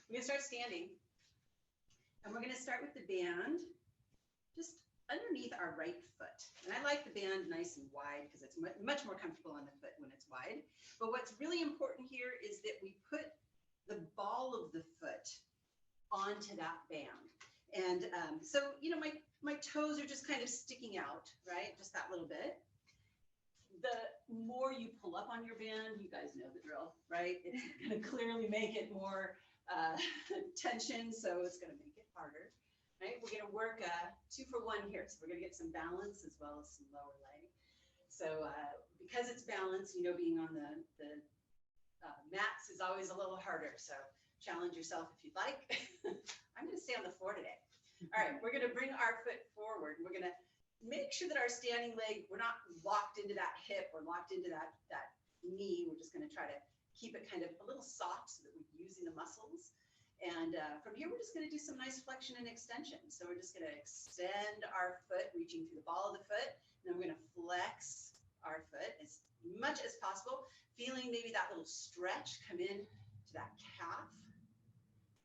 We're gonna start standing, and we're gonna start with the band just underneath our right foot. And I like the band nice and wide because it's much more comfortable on the foot when it's wide. But what's really important here is that we put the ball of the foot onto that band. And so, you know, my toes are just kind of sticking out, right? Just that little bit. The more you pull up on your band, you guys know the drill, right? It's going to clearly make it more tension, so it's going to make it harder, right? We're going to work 2 for 1 here. So we're going to get some balance as well as some lower leg. So because it's balance, you know, being on the mats is always a little harder. So challenge yourself if you'd like. I'm going to stay on the floor today. All right, we're going to bring our foot forward. We're going to make sure that our standing leg, we're not locked into that hip or locked into that knee. We're just going to try to keep it kind of a little soft so that we're using the muscles. And from here, we're just going to do some nice flexion and extension. So we're just going to extend our foot, reaching through the ball of the foot. And then we're going to flex our foot as much as possible, feeling maybe that little stretch come in to that calf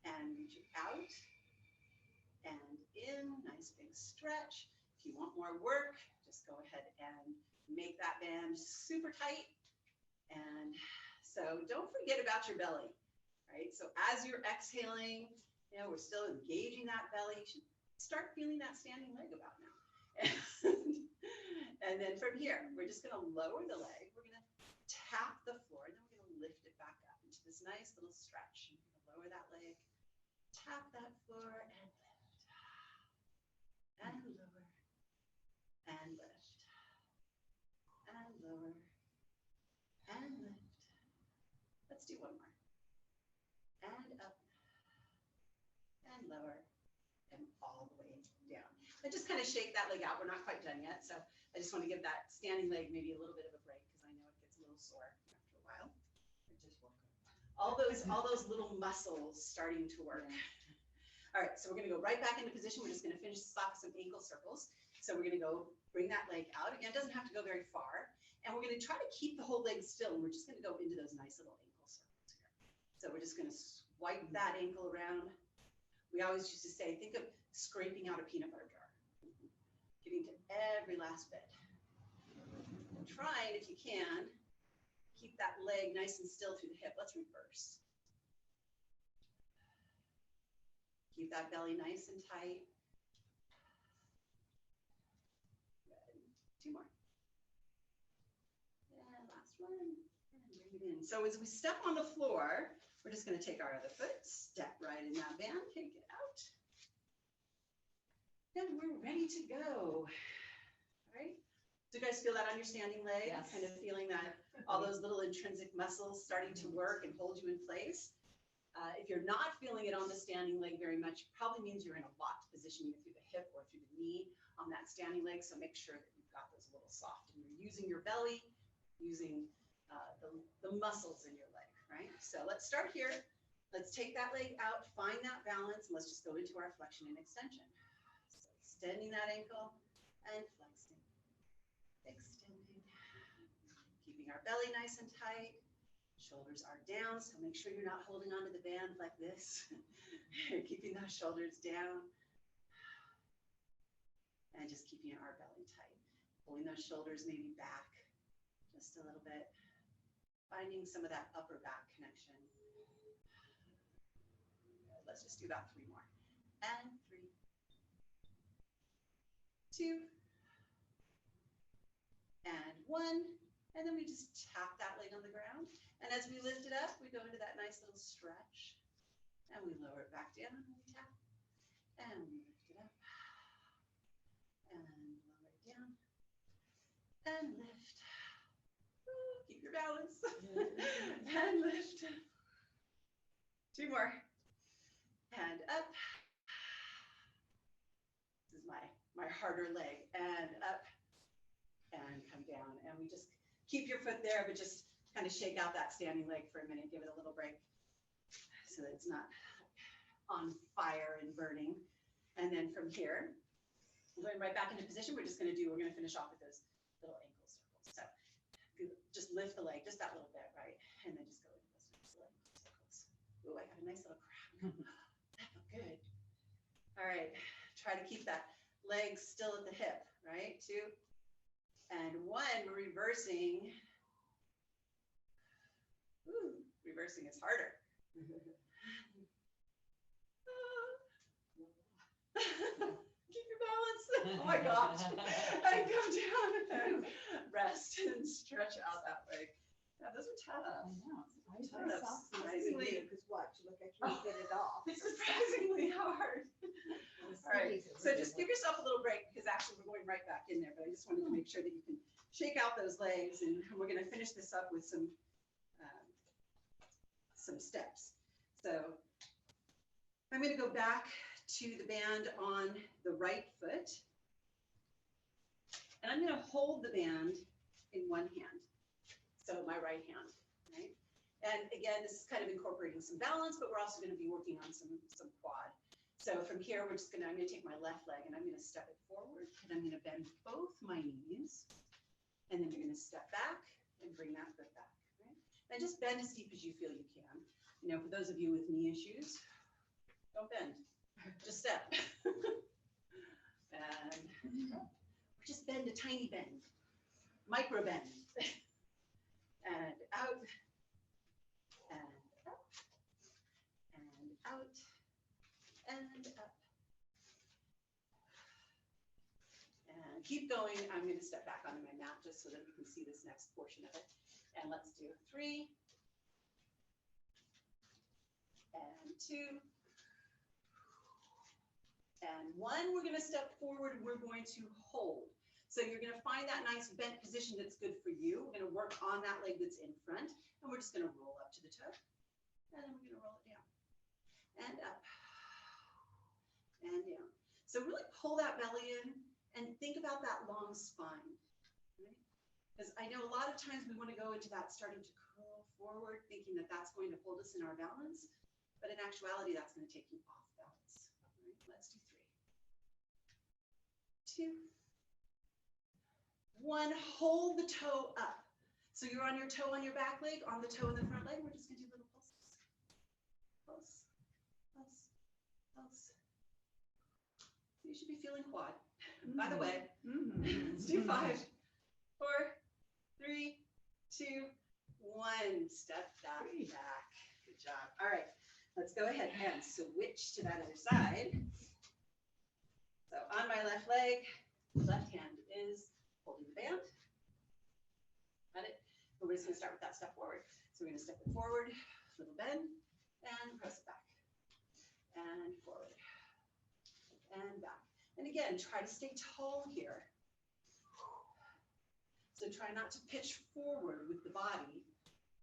and reach it out and in, nice big stretch. If you want more work, just go ahead and make that band super tight. And so don't forget about your belly, right? So as you're exhaling, you know, we're still engaging that belly. You should start feeling that standing leg about now. And then from here, we're just going to lower the leg. We're going to tap the floor, and then we're going to lift it back up into this nice little stretch. You're going to lower that leg, tap that floor, and lift. And lower. And lift, and lower, and lift. Let's do one more. And up, and lower, and all the way down. And just kind of shake that leg out. We're not quite done yet, so I just want to give that standing leg maybe a little bit of a break because I know it gets a little sore after a while. Just all those little muscles starting to work. All right, so we're going to go right back into position. We're just going to finish this off with some ankle circles. So we're going to go bring that leg out. Again, it doesn't have to go very far. And we're going to try to keep the whole leg still. And we're just going to go into those nice little ankle circles here. So we're just going to swipe that ankle around. We always used to say, think of scraping out a peanut butter jar. Getting to every last bit. And trying, if you can, keep that leg nice and still through the hip. Let's reverse. Keep that belly nice and tight. Good. 2 more. And last one. And bring it in. So as we step on the floor, we're just going to take our other foot, step right in that band, take it out. And we're ready to go. All right. Do you guys feel that on your standing leg? Yes. Kind of feeling that all those little intrinsic muscles starting to work and hold you in place. If you're not feeling it on the standing leg very much, it probably means you're in a locked position either through the hip or through the knee on that standing leg. So make sure that you've got those a little soft and you're using your belly, using the muscles in your leg, right? So let's start here. Let's take that leg out, find that balance, and let's just go into our flexion and extension. So extending that ankle and flexing, extending, keeping our belly nice and tight. Shoulders are down, so make sure you're not holding onto the band like this. You're keeping those shoulders down. And just keeping our belly tight. Pulling those shoulders maybe back just a little bit. Finding some of that upper back connection. Let's just do about 3 more. And 3, 2, and 1. And then we just tap that leg on the ground. And as we lift it up, we go into that nice little stretch. And we lower it back down, and we tap. And we lift it up. And lower it down. And lift. Ooh, keep your balance. And lift. 2 more. And up. This is my harder leg. And up. And come down. And we just keep your foot there, but just kind of shake out that standing leg for a minute. Give it a little break so that it's not on fire and burning. And then from here, we're going right back into position. We're going to finish off with those little ankle circles. So just lift the leg just that little bit, right? And then just go into those nice little ankle circles. Ooh, I got a nice little crab That felt good. All right, try to keep that leg still at the hip, right? 2 and 1, we're reversing. Ooh, reversing is harder. Keep your balance. Oh my gosh. And come down and rest and stretch out that leg. Yeah, those are tough. I know. Surprisingly, because watch, look, I can't get it off. it's surprisingly hard. All right, so just give yourself a little break because actually we're going right back in there, but I just wanted to make sure that you can shake out those legs, and we're going to finish this up with some steps. So I'm going to go back to the band on the right foot, and I'm going to hold the band in one hand, so my right hand, right? And again, this is kind of incorporating some balance, but we're also going to be working on some quad. So from here, I'm going to take my left leg and I'm going to step it forward, and I'm going to bend both my knees, and then you're going to step back and bring that foot back, right? And just bend as deep as you feel you can. You know, for those of you with knee issues, don't bend, just step. And just bend a tiny bend, micro bend. And out, and up, and out, and up. And keep going. I'm going to step back onto my mat just so that we can see this next portion of it. And let's do 3, and 2, and 1. We're going to step forward and we're going to hold. So you're going to find that nice bent position that's good for you. We're going to work on that leg that's in front, and we're just going to roll up to the toe, and then we're going to roll it down, and up, and down. So really pull that belly in and think about that long spine, right? Because I know a lot of times we want to go into that starting to curl forward, thinking that that's going to hold us in our balance, but in actuality, that's going to take you off balance. All right, let's do 3, 2, 1, hold the toe up. So you're on your toe on your back leg, on the toe in the front leg. We're just going to do little pulses. Pulse, pulse, pulse. You should be feeling quad. By the way, let's do 5, 4, 3, 2, 1. Step that back. Good job. All right, let's go ahead and switch to that other side. So on my left leg, left hand is holding the band. Got it? But we're just going to start with that step forward. So we're going to step it forward, little bend, and press it back. And forward. And back. And again, try to stay tall here. So try not to pitch forward with the body.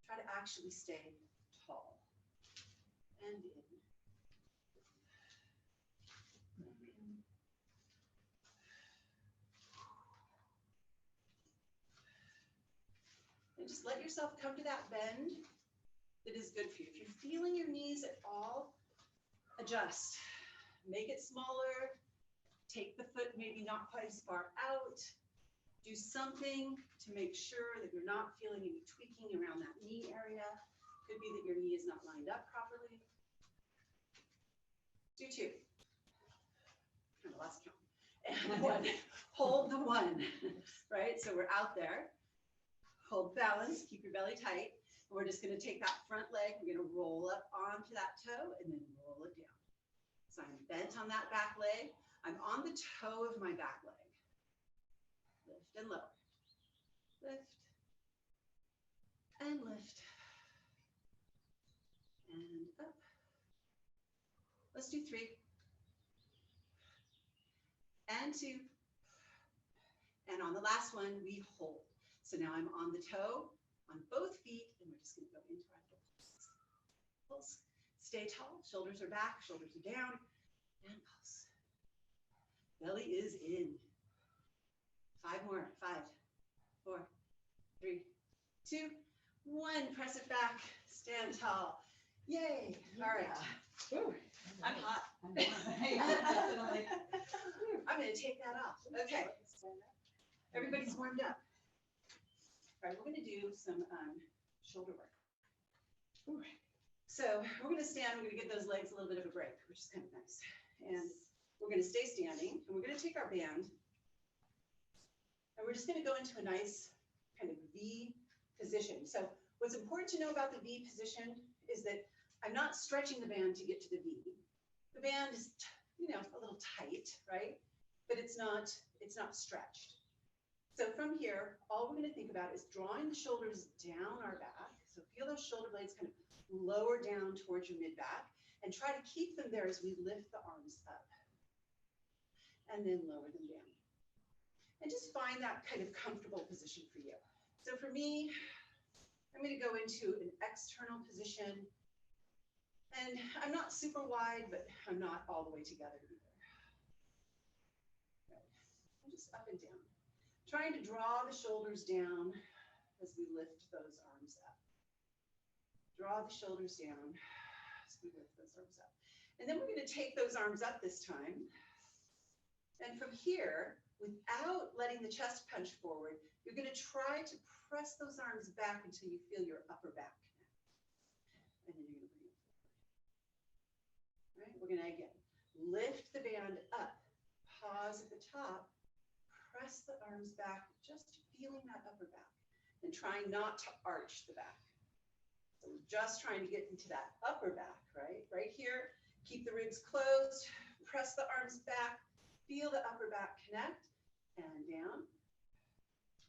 Try to actually stay tall. And in. And just let yourself come to that bend that is good for you. If you're feeling your knees at all, adjust. Make it smaller. Take the foot maybe not quite as far out. Do something to make sure that you're not feeling any tweaking around that knee area. Could be that your knee is not lined up properly. Do 2. Kind of lost count. And 1. Hold the 1. Right? So we're out there. Hold balance. Keep your belly tight. And we're just going to take that front leg. We're going to roll up onto that toe and then roll it down. So I'm bent on that back leg. I'm on the toe of my back leg. Lift and lower. Lift and lift. And up. Let's do 3. And 2. And on the last one, we hold. So now I'm on the toe, on both feet, and we're just going to go into our little pulse. Pulse. Stay tall. Shoulders are back. Shoulders are down. And pulse. Belly is in. 5 more. 5, 4, 3, 2, 1. Press it back. Stand tall. Yay. All right. Ooh, I'm hot. I'm going to take that off. Okay. Everybody's warmed up. All right, we're going to do some shoulder work. Ooh. So we're going to stand, we're going to give those legs a little bit of a break, which is kind of nice. And we're going to stay standing, and we're going to take our band, and we're just going to go into a nice kind of V position. So what's important to know about the V position is that I'm not stretching the band to get to the V. The band is, you know, a little tight, right? But it's not stretched. So from here, all we're going to think about is drawing the shoulders down our back. So feel those shoulder blades kind of lower down towards your mid-back, and try to keep them there as we lift the arms up. And then lower them down. And just find that kind of comfortable position for you. So for me, I'm going to go into an external position. And I'm not super wide, but I'm not all the way together either. Right. I'm just up and down. Trying to draw the shoulders down as we lift those arms up. Draw the shoulders down as we lift those arms up. And then we're going to take those arms up this time. And from here, without letting the chest punch forward, you're going to try to press those arms back until you feel your upper back connect. And then you're going to bring it forward. All right, we're going to again lift the band up, pause at the top, press the arms back, just feeling that upper back, and trying not to arch the back. So we're just trying to get into that upper back, right? Right here, keep the ribs closed, press the arms back, feel the upper back connect, and down.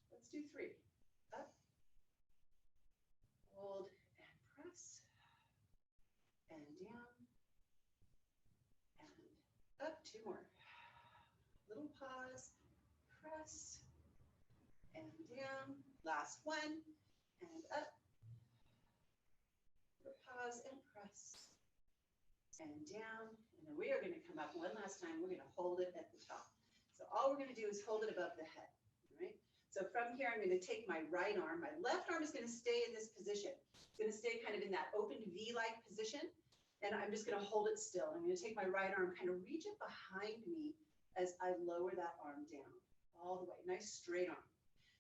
Let's do 3. Up, hold, and press, and down, and up. 2 more. Little pause, press, and down. Last one, and up. Pause and press, and down. And then we are going to come up one last time. We're going to hold it at the top. So all we're going to do is hold it above the head. All right. So from here, I'm going to take my right arm. My left arm is going to stay in this position. It's going to stay kind of in that open V-like position. And I'm just going to hold it still. I'm going to take my right arm, kind of reach it behind me as I lower that arm down all the way. Nice straight arm.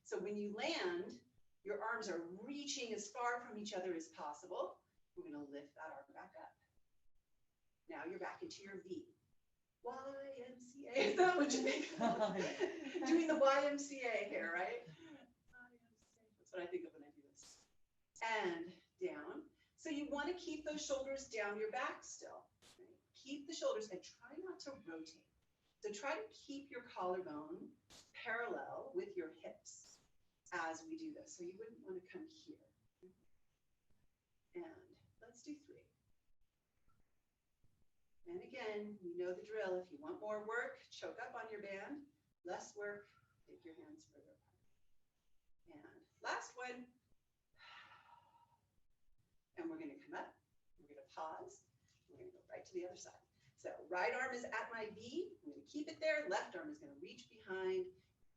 So when you land, your arms are reaching as far from each other as possible. We're going to lift that arm back up. Now you're back into your V. YMCA. Is that what you think? Doing the YMCA here, right? That's what I think of when I do this. And down. So you want to keep those shoulders down your back still. Right? Keep the shoulders and try not to rotate. So try to keep your collarbone parallel with your hips as we do this. So you wouldn't want to come here. And let's do 3. And again, you know the drill. If you want more work, choke up on your band. Less work, take your hands further apart. And last one. And we're going to come up. We're going to pause. We're going to go right to the other side. So right arm is at my V. I'm going to keep it there. Left arm is going to reach behind.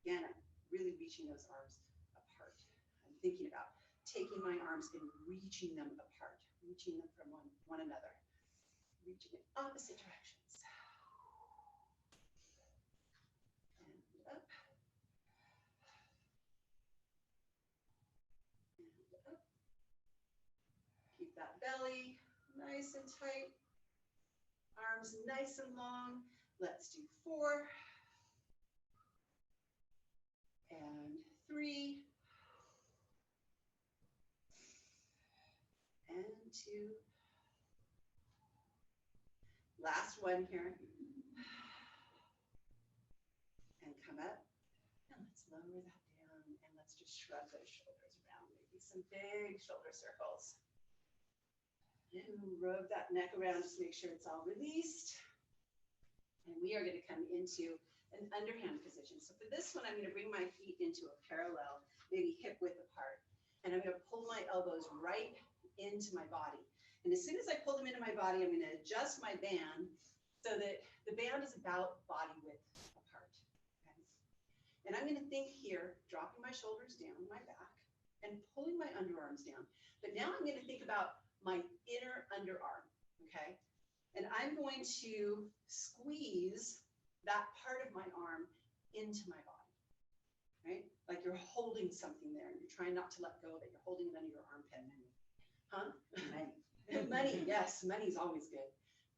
Again, I'm really reaching those arms apart. I'm thinking about taking my arms and reaching them apart, reaching them from one another, reaching in opposite directions. And up. And up. Keep that belly nice and tight. Arms nice and long. Let's do 4. And 3. And 2. Last one here. And come up. And let's lower that down. And let's just shrug those shoulders around. Maybe some big shoulder circles. And rub that neck around, just make sure it's all released. And we are going to come into an underhand position. So for this one, I'm going to bring my feet into a parallel, maybe hip width apart. And I'm going to pull my elbows right into my body. And as soon as I pull them into my body, I'm going to adjust my band so that the band is about body width apart. Okay? And I'm going to think here, dropping my shoulders down my back and pulling my underarms down. But now I'm going to think about my inner underarm, okay? And I'm going to squeeze that part of my arm into my body, right? Like you're holding something there and you're trying not to let go of it. You're holding it under your armpit. Huh? Knife. Money, yes, money's always good.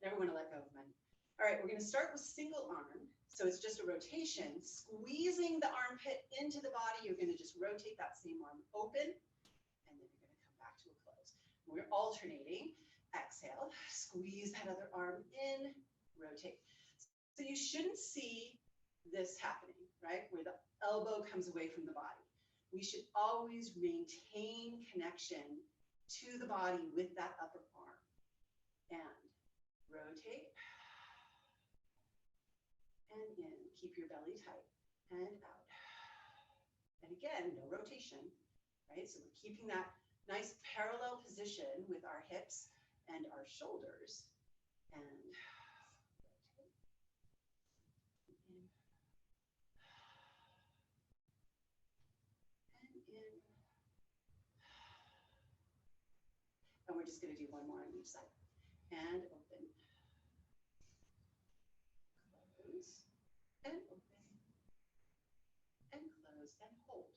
Never want to let go of money. All right, we're going to start with single arm. So it's just a rotation, squeezing the armpit into the body. You're going to just rotate that same arm open, and then you're going to come back to a close. We're alternating. Exhale, squeeze that other arm in, rotate. So you shouldn't see this happening, right? Where the elbow comes away from the body. We should always maintain connection to the body with that upper arm. And rotate. And in, keep your belly tight, and out. And again, no rotation, right? So we're keeping that nice parallel position with our hips and our shoulders, and rotate. In. And in. And we're just going to do one more on each side. And open. Close. And open. And close and hold.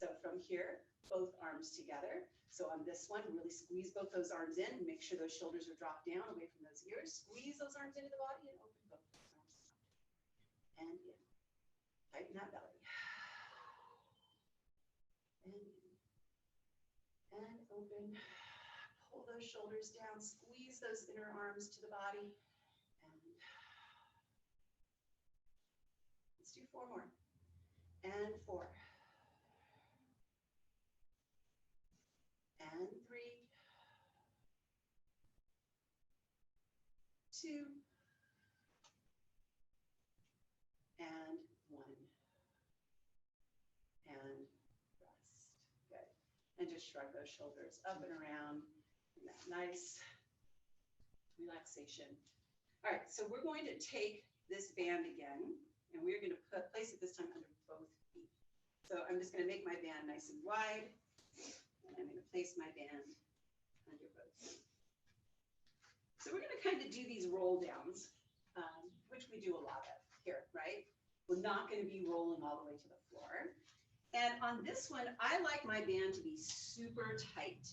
So from here, both arms together. So on this one, really squeeze both those arms in. Make sure those shoulders are dropped down away from those ears. Squeeze those arms into the body and open both those arms out. And in. Tighten that belly. And in. And open. Pull those shoulders down. Squeeze those inner arms to the body. And let's do 4 more. And 4. And 3, 2, and 1, and rest. Good. And just shrug those shoulders up and around in that nice relaxation. All right, so we're going to take this band again, and we're going to place it this time under both feet. So I'm just going to make my band nice and wide. I'm going to place my band under both feet. So we're going to kind of do these roll downs, which we do a lot of here, right? We're not going to be rolling all the way to the floor. And on this one, I like my band to be super tight,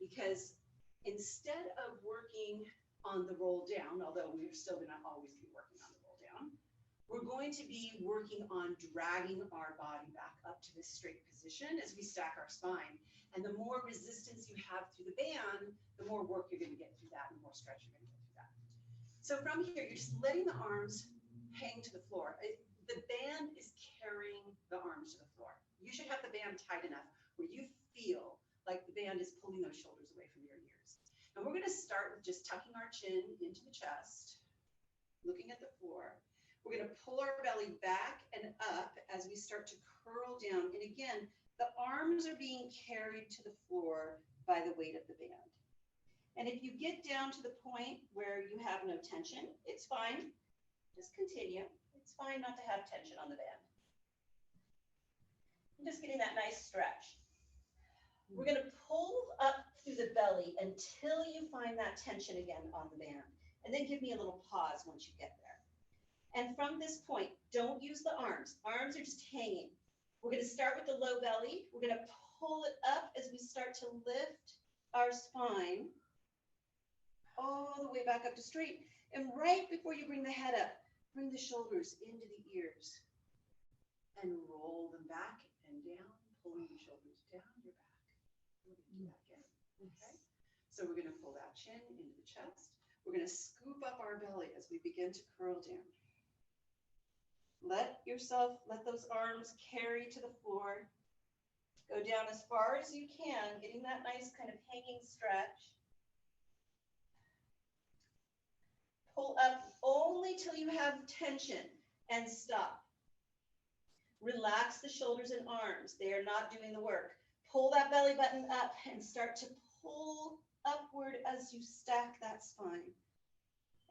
because instead of working on the roll down, although we're still going to always be working on the roll down, we're going to be working on dragging our body back up to this straight position as we stack our spine. And the more resistance you have through the band, the more work you're going to get through that, and the more stretch you're going to get through that. So from here, you're just letting the arms hang to the floor. The band is carrying the arms to the floor. You should have the band tight enough where you feel like the band is pulling those shoulders away from your ears. And we're going to start with just tucking our chin into the chest, looking at the floor. We're going to pull our belly back and up as we start to curl down. And again, the arms are being carried to the floor by the weight of the band. And if you get down to the point where you have no tension, it's fine. Just continue. It's fine not to have tension on the band. I'm just getting that nice stretch. We're going to pull up through the belly until you find that tension again on the band. And then give me a little pause once you get there. And from this point, don't use the arms. Arms are just hanging. We're going to start with the low belly. We're going to pull it up as we start to lift our spine all the way back up to straight. And right before you bring the head up, bring the shoulders into the ears and roll them back and down, pulling the shoulders down your back. We're going to do that again. Okay. So we're going to pull that chin into the chest. We're going to scoop up our belly as we begin to curl down. Let those arms carry to the floor. Go down as far as you can, getting that nice kind of hanging stretch. Pull up only till you have tension and stop. Relax the shoulders and arms. They are not doing the work. Pull that belly button up and start to pull upward as you stack that spine.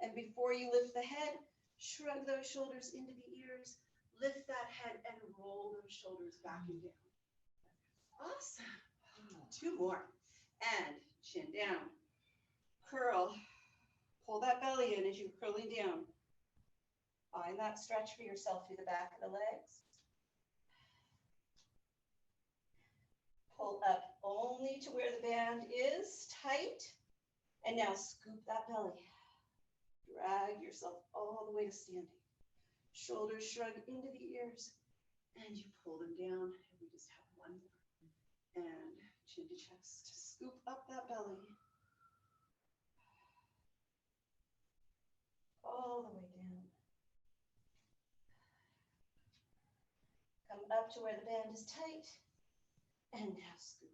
And before you lift the head, shrug those shoulders into the ears, lift that head and roll those shoulders back and down. Awesome. 2 more. And chin down. Curl. Pull that belly in as you're curling down. Find that stretch for yourself through the back of the legs. Pull up only to where the band is tight And now scoop that belly. Drag yourself all the way to standing. Shoulders shrug into the ears. And you pull them down. And we just have one more. And chin to chest. Scoop up that belly. All the way down. Come up to where the band is tight. And now scoop.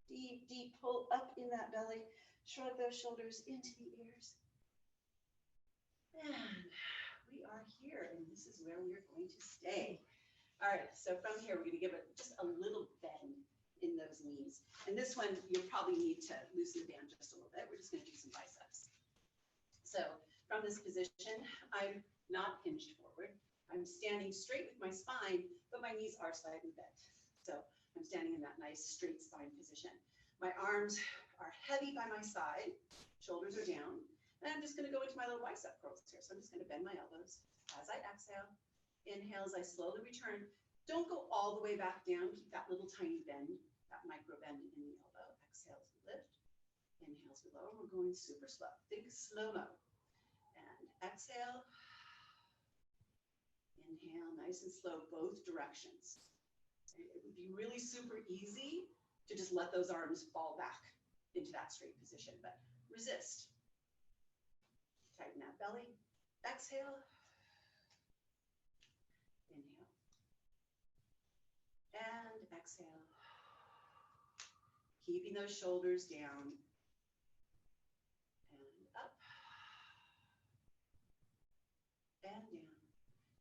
Deep, deep pull up in that belly. Shrug those shoulders into the ears. And we are here, and this is where we are going to stay. All right, so from here, we're going to give it just a little bend in those knees. And this one, you'll probably need to loosen the band just a little bit. We're just going to do some biceps. So from this position, I'm not hinged forward. I'm standing straight with my spine, but my knees are slightly bent. So I'm standing in that nice straight spine position. My arms are heavy by my side, shoulders are down, and I'm just going to go into my little bicep curls here. So I'm just going to bend my elbows as I exhale. Inhale as I slowly return. Don't go all the way back down. Keep that little tiny bend, that micro bend in the elbow. Exhale as we lift. Inhale as we lower. We're going super slow. Think slow-mo. And exhale. Inhale, nice and slow, both directions. It would be really super easy to just let those arms fall back into that straight position, but resist. Tighten that belly. Exhale. Inhale. And exhale. Keeping those shoulders down. And up. And down.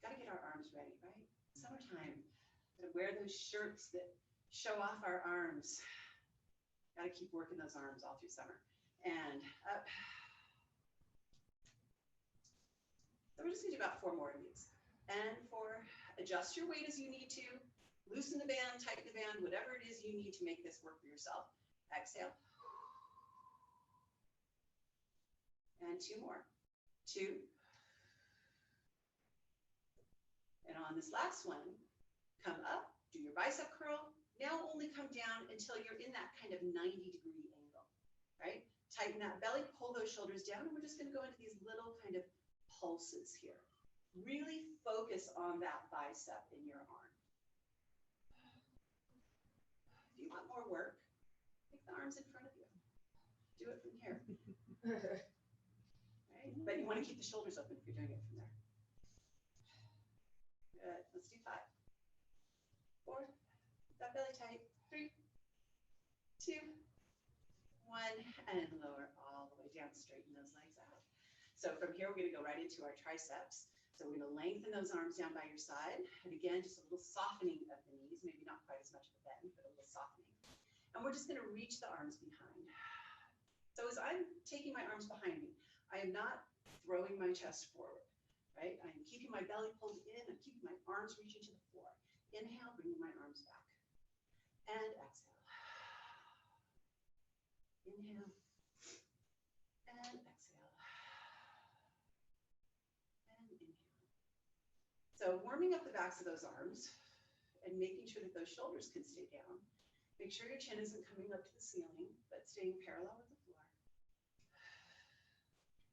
Got to get our arms ready, right? Summertime. Gotta wear those shirts that show off our arms. Got to keep working those arms all through summer. And up. So we're just going to do about 4 more of these. And 4, adjust your weight as you need to. Loosen the band, tighten the band, whatever it is you need to make this work for yourself. Exhale. And 2 more. 2. And on this last one, come up, do your bicep curl. Now only come down until you're in that kind of 90-degree angle, right? Tighten that belly, pull those shoulders down, and we're just going to go into these little kind of pulses here. Really focus on that bicep in your arm. If you want more work, take the arms in front of you. Do it from here. Right? But you want to keep the shoulders open if you're doing it from there. Good. Let's do 5. 4. Keep that belly tight. 3, 2, 1, and lower all the way down. Straighten those legs out. So from here, we're going to go right into our triceps. So we're going to lengthen those arms down by your side. And again, just a little softening of the knees, maybe not quite as much of a bend, but a little softening. And we're just going to reach the arms behind. So as I'm taking my arms behind me, I am not throwing my chest forward, right? I am keeping my belly pulled in. I'm keeping my arms reaching to the floor. Inhale, bringing my arms back. And exhale. Inhale. And exhale. And inhale. So warming up the backs of those arms and making sure that those shoulders can stay down. Make sure your chin isn't coming up to the ceiling, but staying parallel with the floor.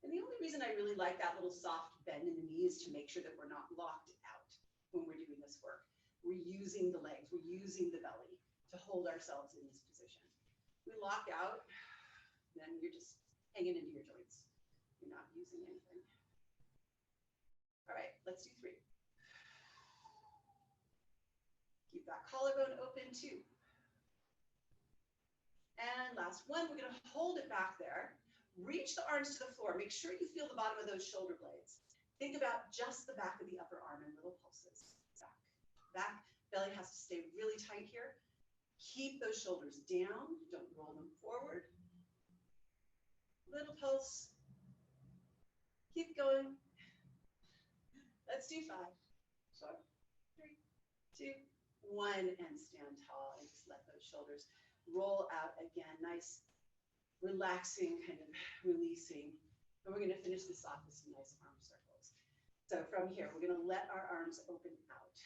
And the only reason I really like that little soft bend in the knee is to make sure that we're not locked out when we're doing this work. We're using the legs, we're using the belly to hold ourselves in this position. We lock out, then you're just hanging into your joints. You're not using anything. All right, let's do 3. Keep that collarbone open, 2. And last one, we're going to hold it back there. Reach the arms to the floor. Make sure you feel the bottom of those shoulder blades. Think about just the back of the upper arm in little pulses. Back, belly has to stay really tight here. Keep those shoulders down. Don't roll them forward. Little pulse. Keep going. Let's do 5. 4, 3, 2, 1, and stand tall. And just let those shoulders roll out again. Nice, relaxing, kind of releasing. And we're going to finish this off with some nice arm circles. So from here, we're going to let our arms open out.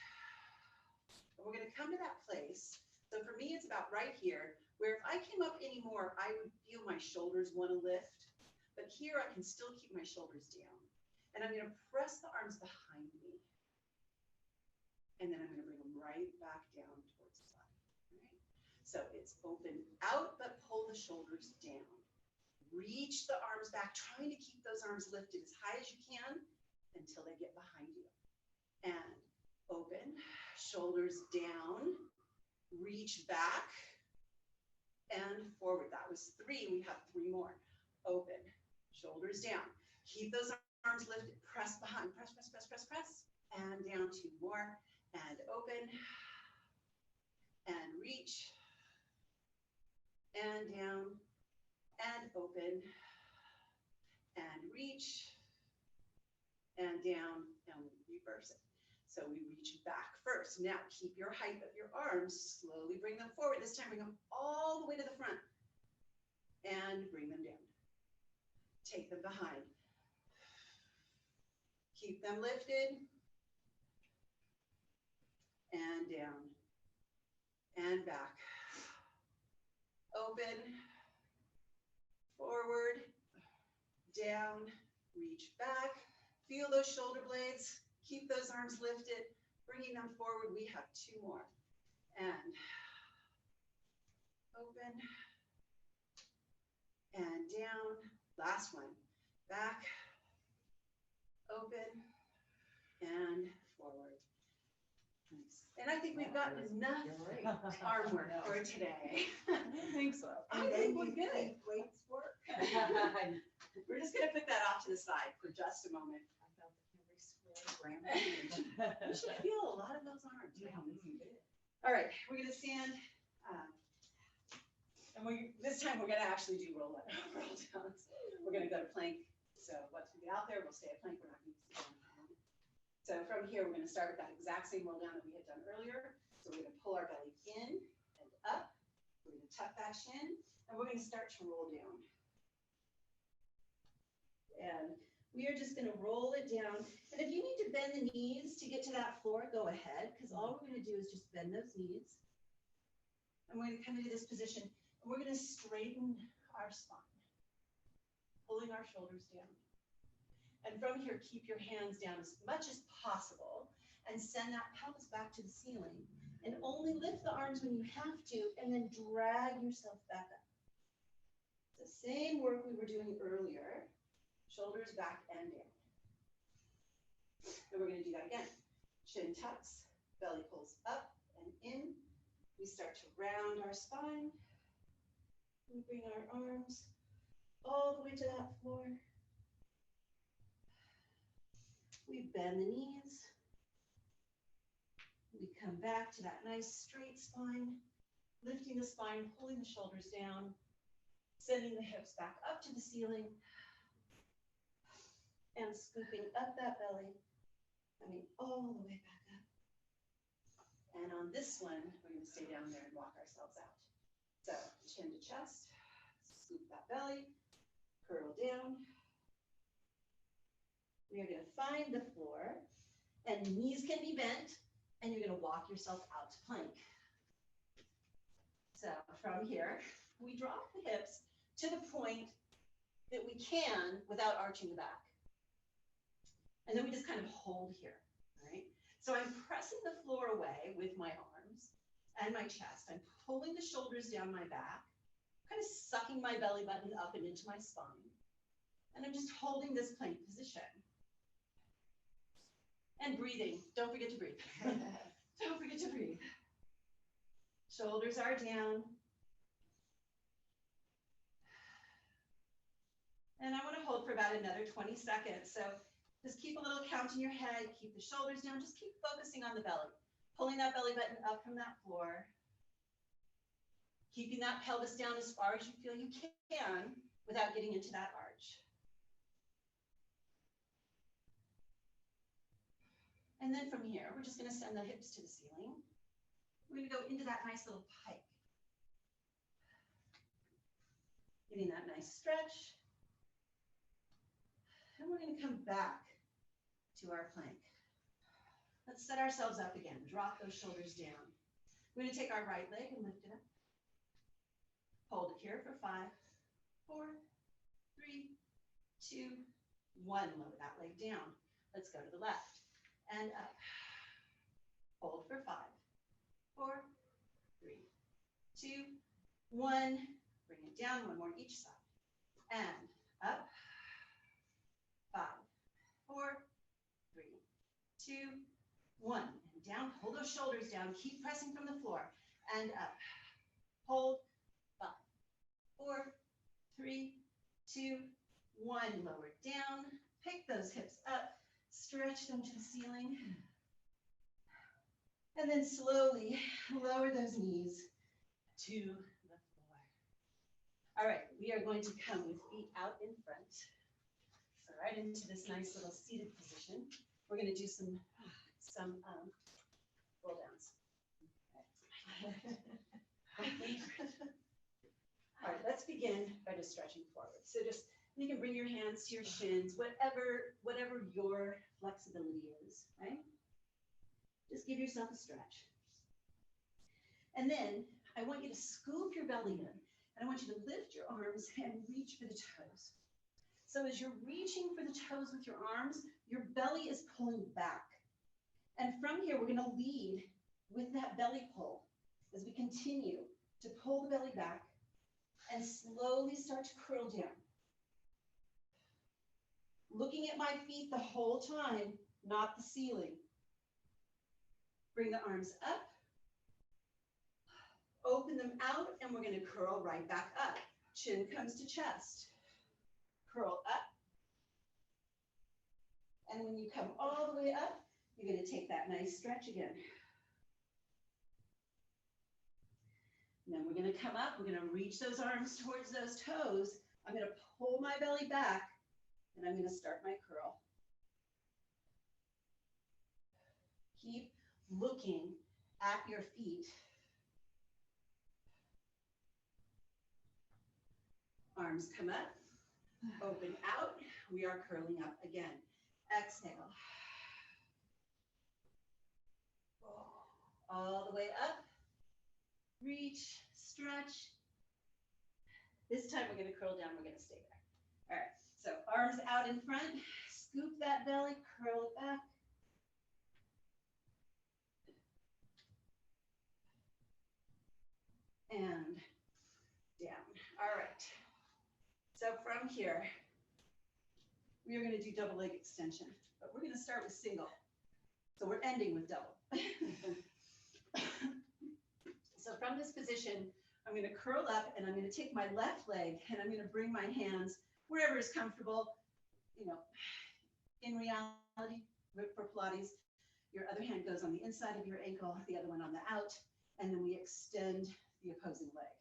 And we're going to come to that place. So for me, it's about right here, where if I came up any more, I would feel my shoulders want to lift. but here I can still keep my shoulders down. And I'm gonna press the arms behind me. And then I'm gonna bring them right back down towards the body, right? So it's open out, but pull the shoulders down. Reach the arms back, trying to keep those arms lifted as high as you can until they get behind you. And open, shoulders down, reach back and forward. That was 3, we have 3 more. Open, shoulders down. Keep those arms lifted, press behind, press, press, press, press, press, and down 2 more. And open, and reach, and down, and open, and reach, and down, and reverse it. So we reach back first. Now keep your height of your arms, slowly bring them forward. This time bring them all the way to the front, and bring them down. Take them behind. Keep them lifted, and down, and back. Open, forward, down, reach back. Feel those shoulder blades. Keep those arms lifted, bringing them forward. We have 2 more. And open, and down. Last one. Back, open, and forward. Nice. And I think we've gotten enough arm work for today. I think so. I think we're good. Weights work. We're just gonna put that off to the side for just a moment. I felt every square gram. You should feel a lot of those arms. All right, we're gonna stand. And this time we're gonna actually do roll downs. We're gonna go to plank. So once we get out there, we'll stay at plank. We're not gonna sit down. So from here, we're gonna start with that exact same roll down that we had done earlier. So we're gonna pull our belly in and up. We're gonna tuck that shin, and we're gonna start to roll down. And we are just gonna roll it down. And if you need to bend the knees to get to that floor, go ahead, because all we're gonna do is just bend those knees. And we're gonna come into this position, and we're gonna straighten our spine, pulling our shoulders down. And from here, keep your hands down as much as possible and send that pelvis back to the ceiling. And only lift the arms when you have to, and then drag yourself back up. The same work we were doing earlier, shoulders back and down. And we're gonna do that again. Chin tucks, belly pulls up and in. We start to round our spine. We bring our arms all the way to that floor. We bend the knees. We come back to that nice straight spine, lifting the spine, pulling the shoulders down, sending the hips back up to the ceiling, and scooping up that belly, coming all the way back up. And on this one, we're going to stay down there and walk ourselves out. So chin to chest, scoop that belly, curl down. We are going to find the floor, and knees can be bent, and you're going to walk yourself out to plank. So from here, we drop the hips to the point that we can without arching the back. And then we just kind of hold here, right? So I'm pressing the floor away with my arms and my chest. I'm pulling the shoulders down my back, kind of sucking my belly button up and into my spine. And I'm just holding this plank position. And breathing. Don't forget to breathe. Don't forget to breathe. Shoulders are down. And I want to hold for about another 20 seconds. So just keep a little count in your head. Keep the shoulders down. Just keep focusing on the belly. Pulling that belly button up from that floor. Keeping that pelvis down as far as you feel you can without getting into that arch. And then from here, we're just going to send the hips to the ceiling. We're going to go into that nice little pike. Getting that nice stretch. And we're going to come back to our plank. Let's set ourselves up again. Drop those shoulders down. We're going to take our right leg and lift it up. Hold it here for 5, 4, 3, 2, 1. Lower that leg down. Let's go to the left and up. Hold for 5, 4, 3, 2, 1. Bring it down, one more each side. And up. 5, 4, 3, 2, 1. And down, hold those shoulders down. Keep pressing from the floor. And up. Hold. 5, 4, 3, 2, 1. Lower down. Pick those hips up. Stretch them to the ceiling. And then slowly lower those knees to the floor. All right, we are going to come with feet out in front. So right into this nice little seated position. We're going to do some roll downs. All right, let's begin by just stretching forward. So just, you can bring your hands to your shins, whatever your flexibility is, right? Just give yourself a stretch. And then I want you to scoop your belly in, and I want you to lift your arms and reach for the toes. So as you're reaching for the toes with your arms, your belly is pulling back. And from here, we're going to lead with that belly pull as we continue to pull the belly back and slowly start to curl down. Looking at my feet the whole time, not the ceiling. Bring the arms up, open them out, and we're going to curl right back up. Chin comes to chest. Curl up. And when you come all the way up, you're going to take that nice stretch again. And then we're going to come up. We're going to reach those arms towards those toes. I'm going to pull my belly back, and I'm going to start my curl. Keep looking at your feet. Arms come up, open out. We are curling up again. Exhale. All the way up. Reach, stretch. This time we're going to curl down. We're going to stay there. All right. So arms out in front. Scoop that belly, curl it back. And down. All right. So from here, we are going to do double leg extension, but we're going to start with single. So we're ending with double. So from this position, I'm going to curl up and I'm going to take my left leg and I'm going to bring my hands wherever is comfortable. You know, in reality, for Pilates, your other hand goes on the inside of your ankle, the other one on the out, and then we extend the opposing leg.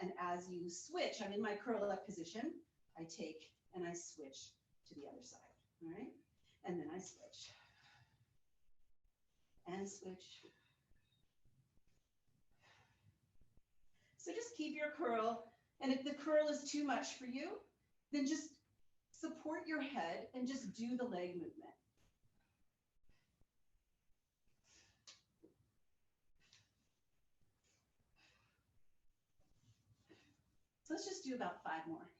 And as you switch, I'm in my curl up position, I take and I switch to the other side, all right? And then I switch. And switch. So just keep your curl, and if the curl is too much for you, then just support your head and just do the leg movement. So let's just do about 5 more.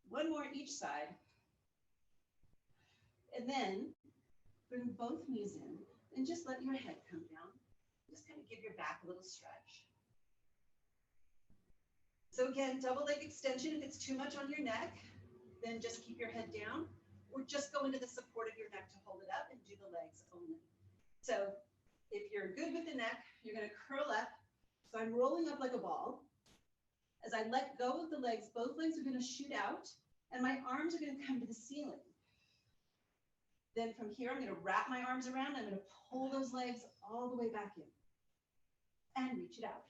One more each side. And then bring both knees in and just let your head come down. Just kind of give your back a little stretch. So again, double leg extension. If it's too much on your neck, then just keep your head down or just go into the support of your neck to hold it up and do the legs only. So if you're good with the neck, you're going to curl up. So I'm rolling up like a ball. As I let go of the legs, both legs are going to shoot out and my arms are going to come to the ceiling. Then from here, I'm going to wrap my arms around. I'm going to pull those legs all the way back in and reach it out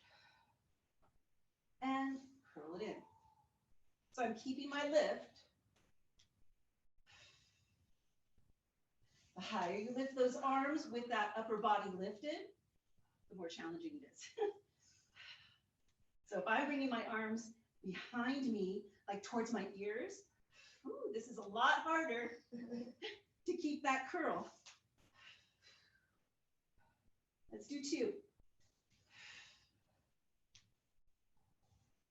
and curl it in. So I'm keeping my lift. The higher you lift those arms with that upper body lifted, the more challenging it is. So if I'm bringing my arms behind me, like towards my ears, ooh, this is a lot harder to keep that curl. Let's do 2.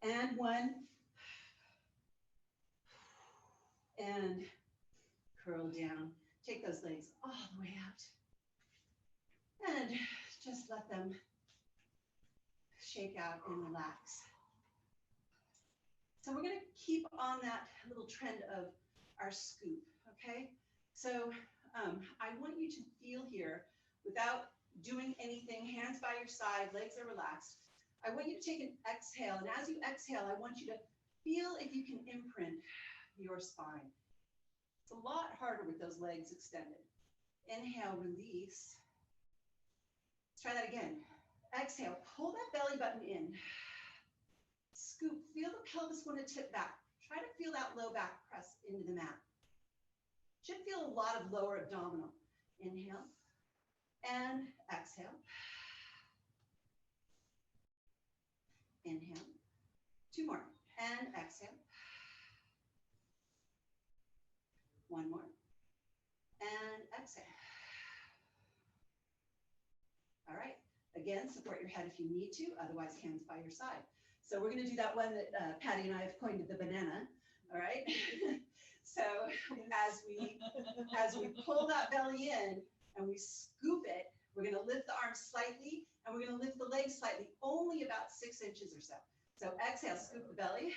And one. And curl down. Take those legs all the way out. And just let them shake out and relax. So we're going to keep on that little trend of our scoop, okay? So I want you to feel here, without doing anything, hands by your side, legs are relaxed. I want you to take an exhale, and as you exhale, I want you to feel if you can imprint your spine. It's a lot harder with those legs extended. Inhale, release. Let's try that again. Exhale, pull that belly button in. Scoop, feel the pelvis want to tip back. Try to feel that low back press into the mat. Should feel a lot of lower abdominal. Inhale and exhale. Inhale. Two more. And exhale. One more. And exhale. All right. Again, support your head if you need to, otherwise hands by your side. So we're going to do that one that Patty and I have coined the banana. All right. So as we pull that belly in and we scoop it, we're going to lift the arms slightly and we're going to lift the legs slightly, only about 6 inches or so. So exhale, scoop the belly,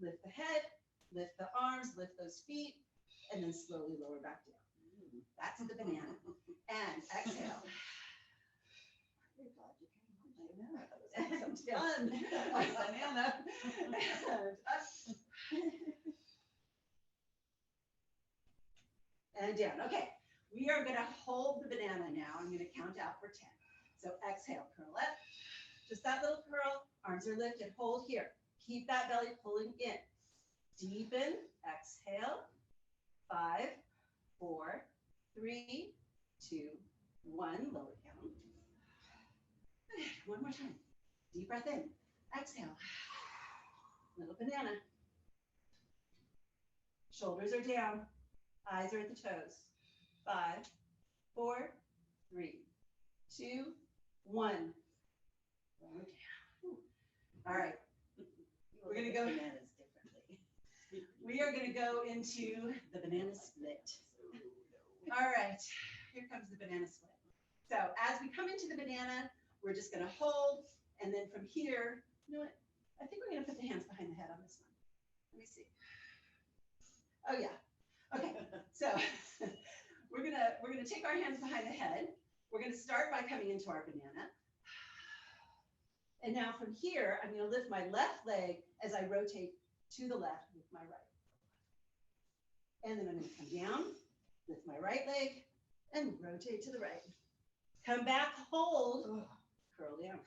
lift the head, lift the arms, lift those feet, and then slowly lower back down. That's the banana. And exhale. Done. Banana. And down. Okay. We are going to hold the banana now. I'm going to count out for 10. So exhale, curl up. Just that little curl. Arms are lifted. Hold here. Keep that belly pulling in. Deepen. Exhale. 5, 4, 3, 2, 1. Lower down. One more time. Deep breath in. Exhale. Little banana. Shoulders are down. Eyes are at the toes. 5, 4, 3, 2, 1. Lower down. All right. We're going to go bananas differently. We are going to go into the banana split. All right. Here comes the banana split. So as we come into the banana, we're just going to hold. And then from here, you know what? I think we're going to put the hands behind the head on this one. Let me see. Oh, yeah. Okay. So we're gonna take our hands behind the head. We're going to start by coming into our banana. And now from here, I'm going to lift my left leg as I rotate to the left with my right. And then I'm going to come down, lift my right leg, and rotate to the right. Come back, hold, curl down.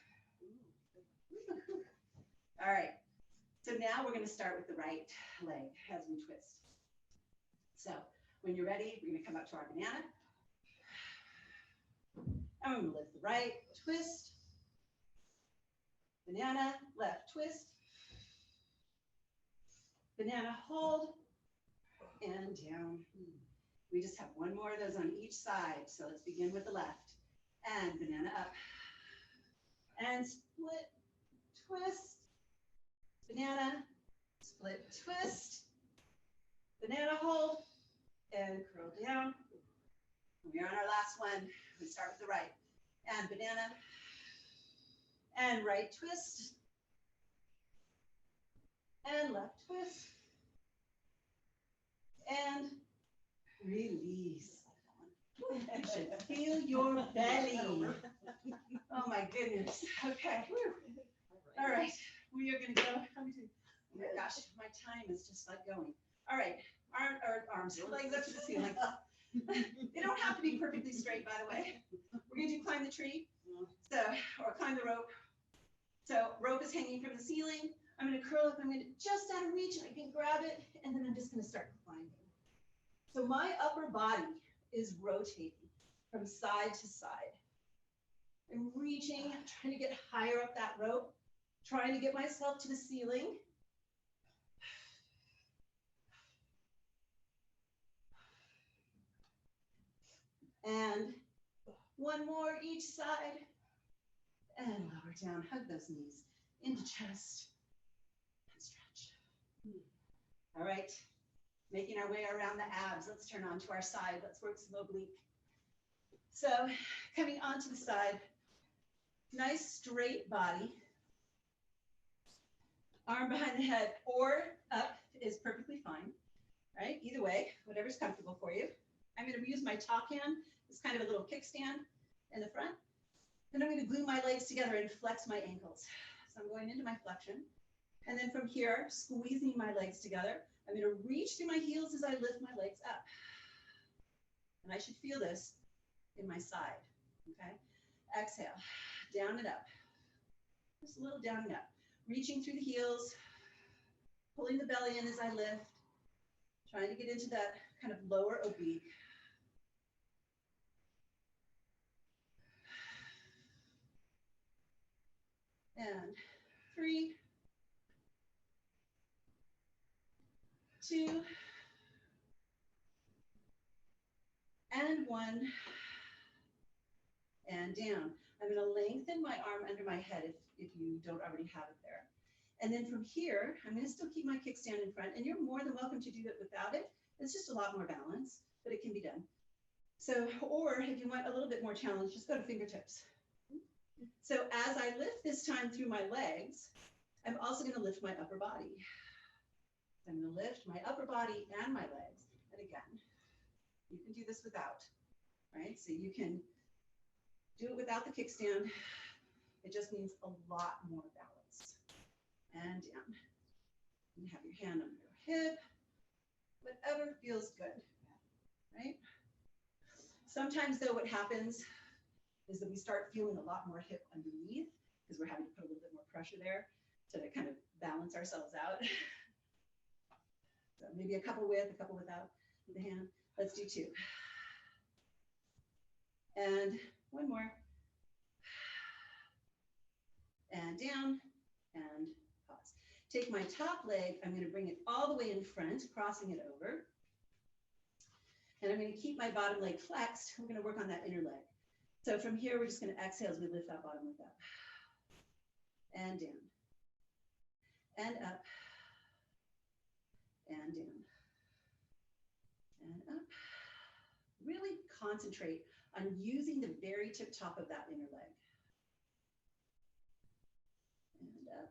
All right. So now we're going to start with the right leg as we twist. So when you're ready, we're going to come up to our banana. And we're going to lift the right, twist. Banana, left, twist. Banana, hold. And down. We just have one more of those on each side. So let's begin with the left. And banana up. And split, twist. Banana, split, twist. Banana, hold. And curl down. We're on our last one. We start with the right. And banana. And right twist. And left twist. And release. I should feel your belly. Oh my goodness. Okay. All right. We are going to go. Oh my gosh, my time is just like going. All right. Arms, legs up to the ceiling. They don't have to be perfectly straight, by the way. We're going to do climb the tree. So, or climb the rope. So rope is hanging from the ceiling. I'm going to curl up. I'm going to just out of reach and I can grab it. And then I'm just going to start climbing. So my upper body is rotating from side to side. I'm reaching, trying to get higher up that rope, trying to get myself to the ceiling. And one more each side. And lower down, hug those knees into chest. All right, making our way around the abs. Let's turn on to our side. Let's work some oblique. So coming onto the side, nice straight body. Arm behind the head or up is perfectly fine, right? Either way, whatever's comfortable for you. I'm going to use my top hand as kind of a little kickstand in the front. And I'm going to glue my legs together and flex my ankles. So I'm going into my flexion. And then from here, squeezing my legs together, I'm going to reach through my heels as I lift my legs up. And I should feel this in my side, okay? Exhale, down and up. Just a little down and up. Reaching through the heels, pulling the belly in as I lift, trying to get into that kind of lower oblique. And 3, 2, and 1, and down. I'm going to lengthen my arm under my head if you don't already have it there. And then from here, I'm going to still keep my kickstand in front, and you're more than welcome to do it without it. It's just a lot more balance, but it can be done. So, or if you want a little bit more challenge, just go to fingertips. So as I lift this time through my legs, I'm also going to lift my upper body. I'm going to lift my upper body and my legs. And again, you can do this without, right? So you can do it without the kickstand. It just means a lot more balance. And down. And have your hand on your hip, whatever feels good, right? Sometimes though, what happens is that we start feeling a lot more hip underneath because we're having to put a little bit more pressure there to kind of balance ourselves out. So maybe a couple with, a couple without with the hand. Let's do 2. And 1 more. And down and pause. Take my top leg, I'm going to bring it all the way in front, crossing it over. And I'm going to keep my bottom leg flexed. We're going to work on that inner leg. So from here, we're just going to exhale as we lift that bottom leg up. And down. And up. And down. And up. Really concentrate on using the very tip top of that inner leg. And up.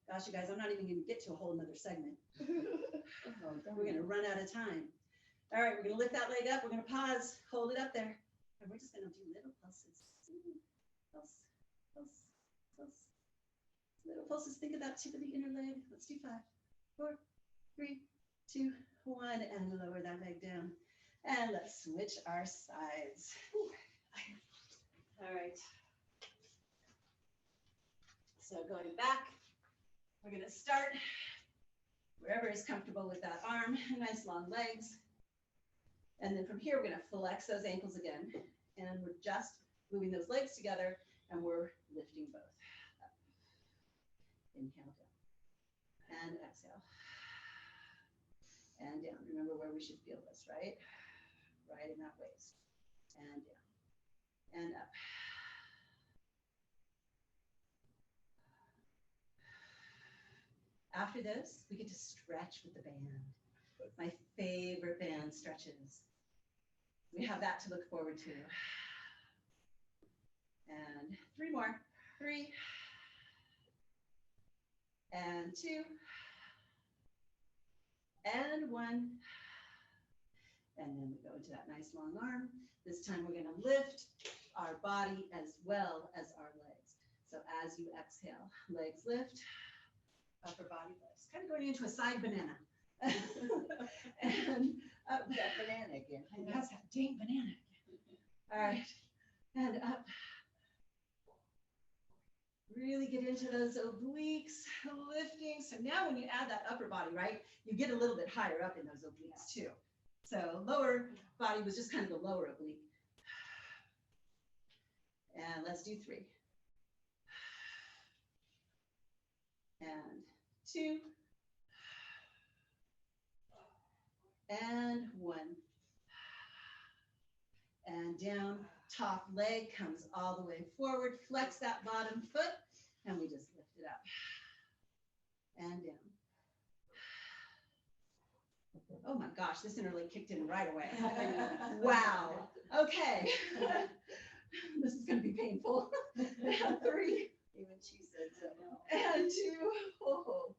Gosh, you guys, I'm not even going to get to a whole nother segment. We're going to run out of time. All right, we're going to lift that leg up. We're going to pause, hold it up there. And we're just going to do little pulses. Pulse, pulse, pulse. Little pulses. Think of that tip of the inner leg. Let's do 5, 4, 3, 2, 1. And lower that leg down. And let's switch our sides. All right. So going back, we're going to start wherever is comfortable with that arm. Nice long legs. And then from here, we're going to flex those ankles again. And we're just moving those legs together, and we're lifting both up. Inhale down. And exhale. And down. Remember where we should feel this, right? Right in that waist. And down. And up. After this, we get to stretch with the band. My favorite band stretches. We have that to look forward to. And 3 more. 3. And 2. And 1. And then we go into that nice long arm. This time we're going to lift our body as well as our legs. So as you exhale, legs lift, upper body lifts. Kind of going into a side banana. And up. That banana again. And that's that dang banana. All right. And up. Really get into those obliques, lifting. So now when you add that upper body, right, you get a little bit higher up in those obliques too. So lower body was just kind of the lower oblique. And let's do 3. And 2. And 1. And down, top leg comes all the way forward. Flex that bottom foot, and we just lift it up. And down. Oh my gosh, this interlink kicked in right away. Wow. Okay. This is gonna be painful. 3 Even she said so. and 2. Oh.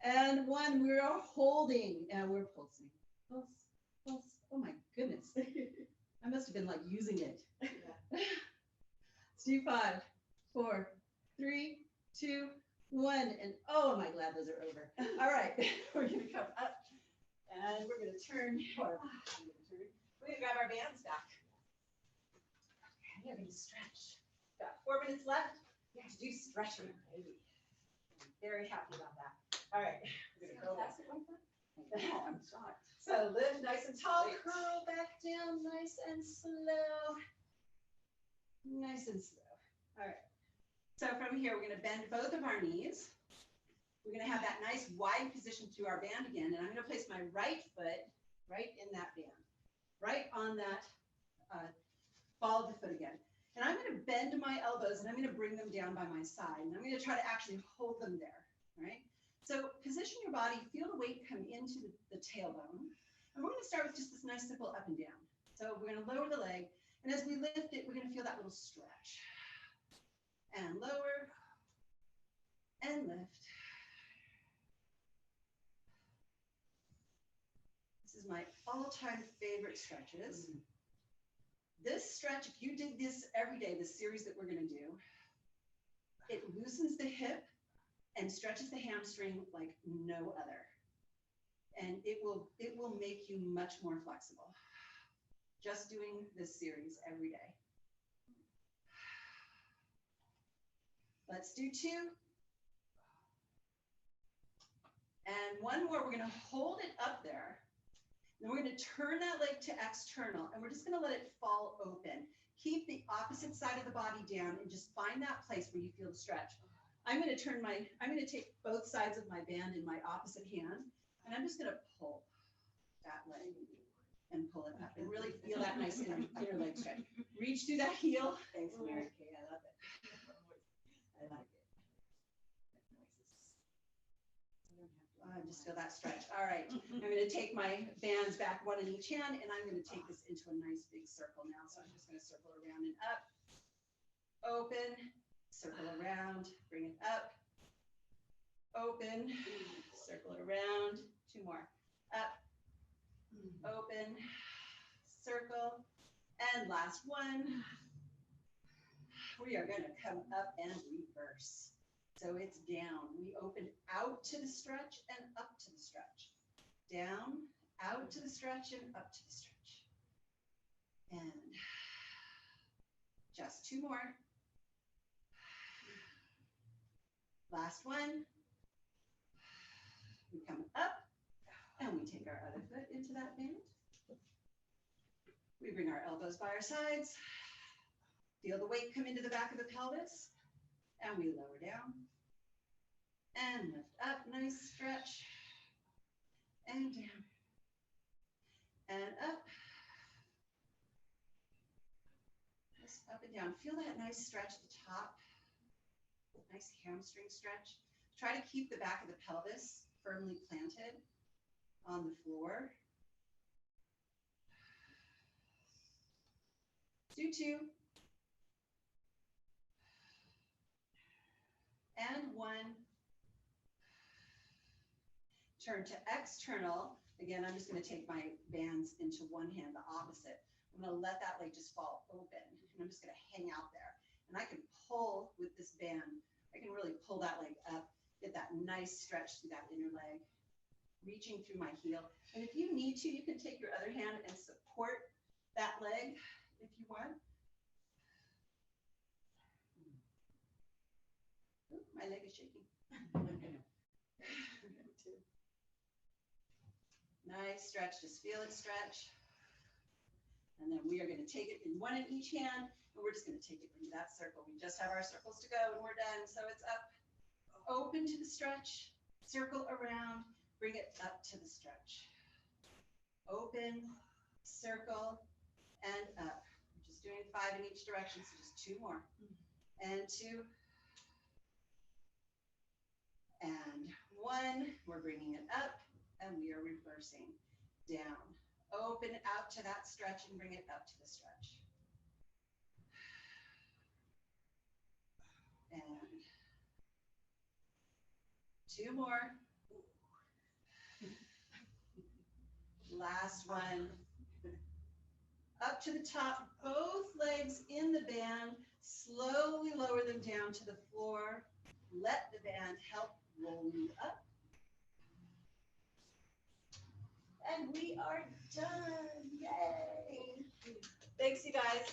And 1. We're holding and we're pulsing. Pulse, pulse. Oh my goodness. I must have been like using it. Let's do 5, 4, 3, 2, 1. And oh, am I glad those are over. All right. We're gonna come up and we're gonna turn. We're gonna grab our bands back. Okay, we're gonna stretch. Got 4 minutes left to do stretching. Baby. I'm very happy about that. All right. We're gonna go back. Oh, I'm shocked. So lift nice and tall, curl back down nice and slow. Nice and slow. All right. So from here, we're gonna bend both of our knees. We're gonna have that nice wide position through our band again, and I'm gonna place my right foot right in that band, right on that ball of the foot again. And I'm gonna bend my elbows and I'm gonna bring them down by my side, and I'm gonna try to actually hold them there, right? So position your body, feel the weight come into the tailbone. And we're gonna start with just this nice simple up and down. So we're gonna lower the leg, and as we lift it, we're gonna feel that little stretch. And lower, and lift. This is my all-time favorite stretches. This stretch, if you did this every day, this series that we're gonna do, it loosens the hip and stretches the hamstring like no other. And it will make you much more flexible. Just doing this series every day. Let's do 2. And 1 more, we're gonna hold it up there. Then we're gonna turn that leg to external, and we're just gonna let it fall open. Keep the opposite side of the body down and just find that place where you feel the stretch. I'm gonna take both sides of my band in my opposite hand, and I'm just gonna pull that leg and pull it up and really feel that nice inner leg stretch. Reach through that heel. Thanks, Mary Kay. I love it. I like it. Just feel that stretch. All right. I'm going to take my bands back, 1 in each hand, and I'm going to take this into a nice big circle now. So I'm just going to circle around and up, open, circle around, bring it up, open, circle it around, 2 more, up, open, circle, and last one. We are going to come up and reverse. So it's down. We open out to the stretch and up to the stretch. Down, out to the stretch and up to the stretch. And just 2 more. Last one. We come up and we take our other foot into that band. We bring our elbows by our sides. Feel the weight come into the back of the pelvis. And we lower down and lift up, nice stretch, and down, and up, just up and down. Feel that nice stretch at the top, nice hamstring stretch. Try to keep the back of the pelvis firmly planted on the floor. Do 2. And 1. Turn to external. Again, I'm just going to take my bands into one hand, the opposite. I'm going to let that leg just fall open. And I'm just going to hang out there. And I can pull with this band. I can really pull that leg up, get that nice stretch through that inner leg, reaching through my heel. And if you need to, you can take your other hand and support that leg if you want. Ooh, my leg is shaking. Nice stretch, just feel it stretch. And then we are going to take it in 1 in each hand, and we're just going to take it into that circle. We just have our circles to go and we're done. So it's up, open to the stretch, circle around, bring it up to the stretch. Open, circle, and up. We're just doing 5 in each direction, so just 2 more. And 2. And 1, we're bringing it up, and we are reversing. down. Open it out to that stretch and bring it up to the stretch. And 2 more. Last one. Up to the top, both legs in the band. Slowly lower them down to the floor. Let the band help roll you up. And we are done. Yay. Thanks, you guys.